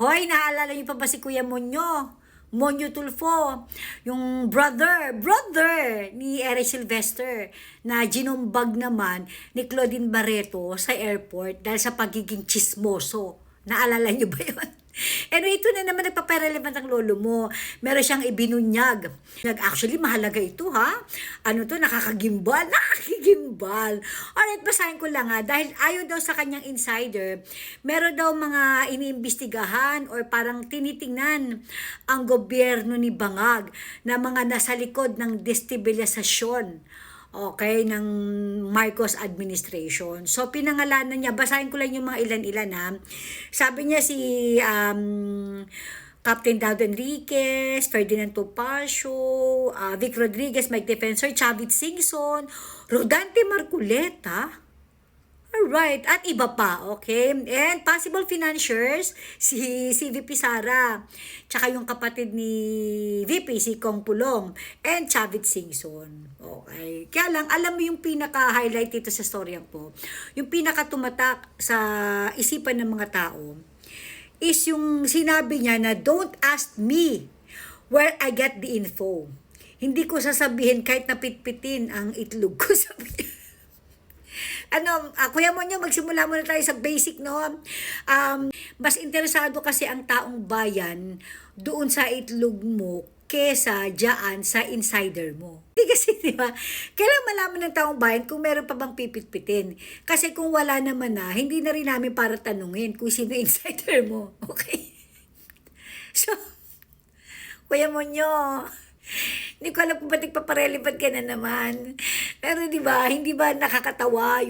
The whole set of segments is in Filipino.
Hoy, naalala niyo pa ba si Kuya Monyo? Monyo Tulfo, yung brother ni Eric Sylvester na ginumbag naman ni Claudine Barreto sa airport dahil sa pagiging chismoso. Naalala niyo ba yun? Anyway, ito na naman nagpaparelevant ang lolo mo. Meron siyang ibinunyag. Actually, mahalaga ito ha. Ano to, nakakagimbal. Alright, basahin ko lang ha. Dahil ayaw daw sa kanyang insider, meron daw mga iniimbestigahan or parang tinitingnan ang gobyerno ni Bangag na mga nasa likod ng destabilisasyon, okay, ng Marcos administration. So, pinangalanan niya, basahin ko lang yung mga ilan-ilan ha. Sabi niya si Captain Dado Enriquez, Ferdinand Topacio, Vic Rodriguez, Mike Defensor, Chavit Singson, Rodante Marculeta, alright, at iba pa, okay? And possible financiers, si VP Sara, tsaka yung kapatid ni VP, si Kong Pulong, and Chavit Singson. Okay. Kaya lang, alam mo yung pinaka-highlight dito sa storya ko, yung pinaka-tumatak sa isipan ng mga tao, is yung sinabi niya na don't ask me where I get the info. Hindi ko sasabihin kahit napitpitin ang itlog ko, sabi niya. Kuya Monyo, magsimula muna tayo sa basic, no? Mas interesado kasi ang taong bayan doon sa itlog mo kesa dyan sa insider mo. Hindi kasi, di ba? Kailangan malaman ng taong bayan kung meron pa bang pipitpitin. Kasi kung wala naman na, hindi na rin namin para tanungin kung sino insider mo. Okay? So, Kuya Monyo, hindi ko alam kung ba't nagpaparelevant ka na naman. Pero di ba, hindi ba nakakatawa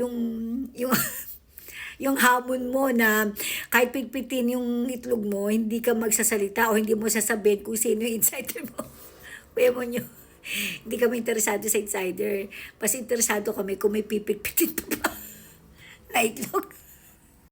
yung hamon mo na kahit pigpitin yung itlog mo, hindi ka magsasalita o hindi mo sasabihin kung sino yung insider mo. Kuya Monyo, hindi kami interesado sa insider. Mas interesado kami kung may pipitpitin pa ba na itlog.